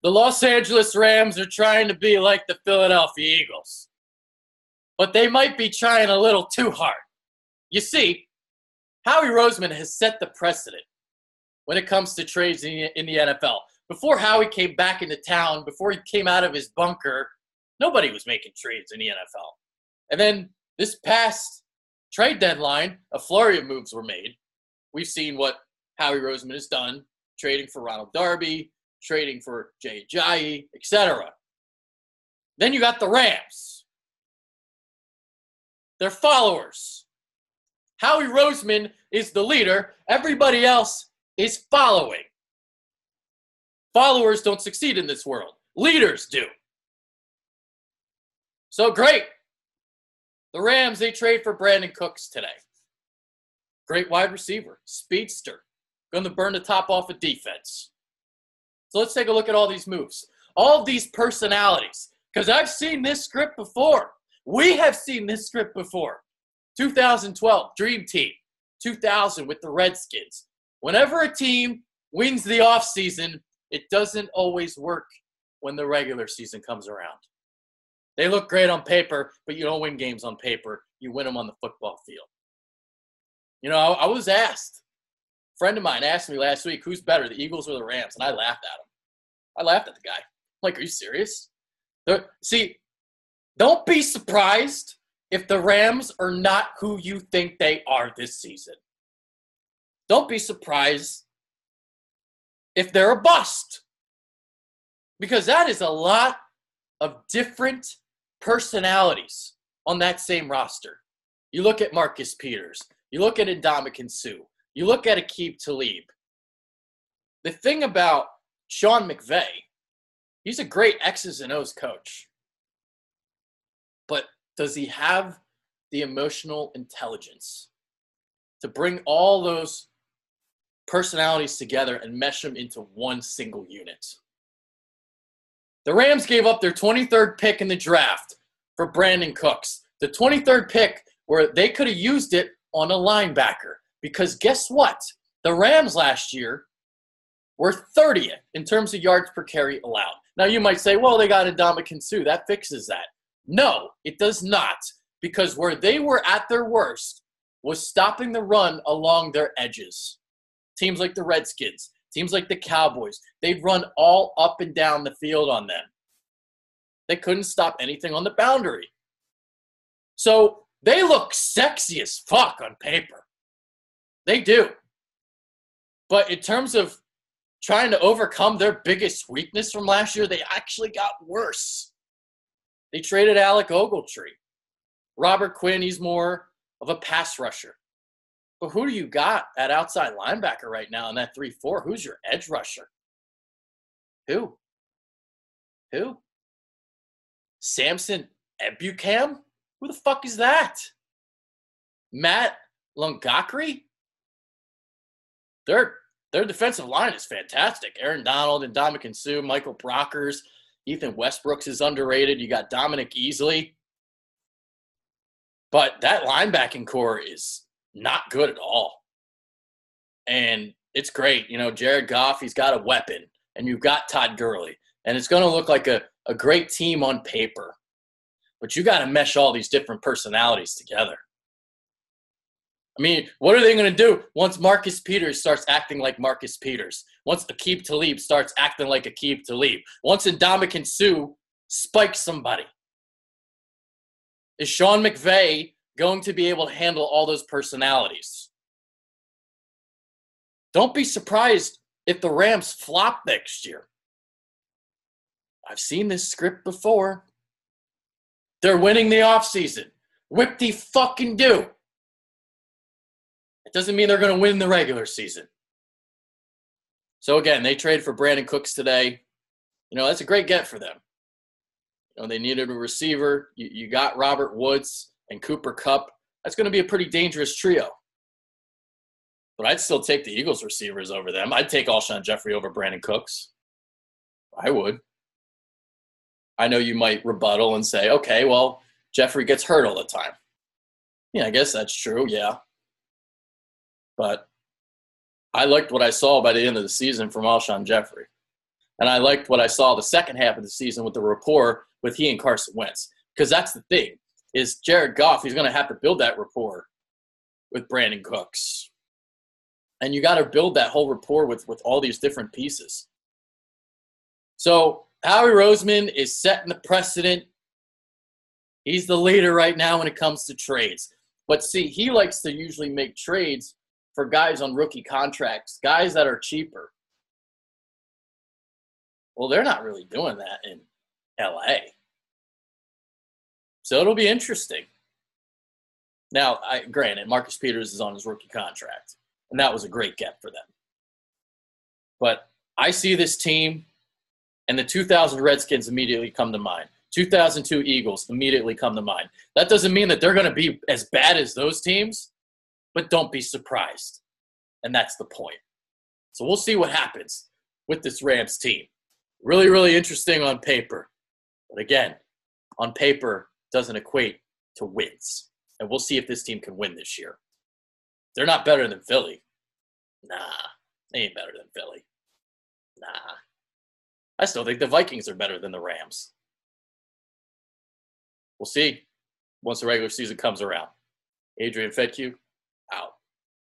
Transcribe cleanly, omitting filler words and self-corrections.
The Los Angeles Rams are trying to be like the Philadelphia Eagles, but they might be trying a little too hard. You see, Howie Roseman has set the precedent when it comes to trades in the NFL. Before Howie came back into town, before he came out of his bunker, nobody was making trades in the NFL. And then this past trade deadline, a flurry of moves were made. We've seen what Howie Roseman has done, trading for Ronald Darby, trading for Jay Ajayi, etc. Then you got the Rams. They're followers. Howie Roseman is the leader. Everybody else is following. Followers don't succeed in this world. Leaders do. So great. The Rams, they trade for Brandin Cooks today. Great wide receiver, speedster, going to burn the top off of defense. So let's take a look at all these moves. All of these personalities, because I've seen this script before. We have seen this script before. 2012, Dream Team. 2000 with the Redskins. Whenever a team wins the offseason, it doesn't always work when the regular season comes around. They look great on paper, but you don't win games on paper. You win them on the football field. You know, I was asked. A friend of mine asked me last week, who's better, the Eagles or the Rams? And I laughed at him. I laughed at the guy. I'm like, are you serious? See, don't be surprised if the Rams are not who you think they are this season. Don't be surprised if they're a bust. Because that is a lot of different personalities on that same roster. You look at Marcus Peters. You look at Ndamukong Suh. You look at Aqib Talib. The thing about Sean McVay, he's a great X's and O's coach. But does he have the emotional intelligence to bring all those personalities together and mesh them into one single unit? The Rams gave up their 23rd pick in the draft for Brandin Cooks. The 23rd pick where they could have used it on a linebacker. Because guess what? The Rams last year were 30th in terms of yards per carry allowed. Now you might say, well, they got Ndamukong Suh. That fixes that. No, it does not. Because where they were at their worst was stopping the run along their edges. Teams like the Redskins, teams like the Cowboys, they'd run all up and down the field on them. They couldn't stop anything on the boundary. So they look sexy as fuck on paper. They do. But in terms of trying to overcome their biggest weakness from last year, they actually got worse. They traded Alec Ogletree. Robert Quinn, he's more of a pass rusher. But who do you got at outside linebacker right now in that 3-4? Who's your edge rusher? Who? Samson Ebukam? Who the fuck is that? Matt Lungakri? Their defensive line is fantastic. Aaron Donald and Ndamukong Suh, Michael Brockers, Ethan Westbrooks is underrated. You got Dominic Easley. But that linebacking core is not good at all. And it's great. You know, Jared Goff, he's got a weapon. And you've got Todd Gurley. And it's going to look like a great team on paper. But you got to mesh all these different personalities together. I mean, what are they going to do once Marcus Peters starts acting like Marcus Peters? Once Aqib Talib starts acting like Aqib Talib? Once Ndamukong Suh spikes somebody? Is Sean McVay going to be able to handle all those personalities? Don't be surprised if the Rams flop next year. I've seen this script before. They're winning the offseason. Whip-de-fucking-do. It doesn't mean they're going to win the regular season. So, again, they traded for Brandin Cooks today. You know, that's a great get for them. You know, they needed a receiver. You got Robert Woods and Cooper Kupp. That's going to be a pretty dangerous trio. But I'd still take the Eagles receivers over them. I'd take Alshon Jeffrey over Brandin Cooks. I would. I know you might rebuttal and say, okay, well, Jeffrey gets hurt all the time. Yeah, I guess that's true, yeah. But I liked what I saw by the end of the season from Alshon Jeffrey. And I liked what I saw the second half of the season with the rapport with he and Carson Wentz. Because that's the thing, is Jared Goff, he's going to have to build that rapport with Brandin Cooks. And you got to build that whole rapport with all these different pieces. So Howie Roseman is setting the precedent. He's the leader right now when it comes to trades. But see, he likes to usually make trades for guys on rookie contracts, guys that are cheaper. Well, they're not really doing that in LA. So it'll be interesting. Now, granted, Marcus Peters is on his rookie contract, and that was a great get for them. But I see this team, and the 2000 Redskins immediately come to mind. 2002 Eagles immediately come to mind. That doesn't mean that they're going to be as bad as those teams, but don't be surprised. And that's the point. So we'll see what happens with this Rams team. Really, really interesting on paper. But again, on paper doesn't equate to wins. And we'll see if this team can win this year. They're not better than Philly. Nah, they ain't better than Philly. Nah. I still think the Vikings are better than the Rams. We'll see once the regular season comes around. Adrian Fedkiw,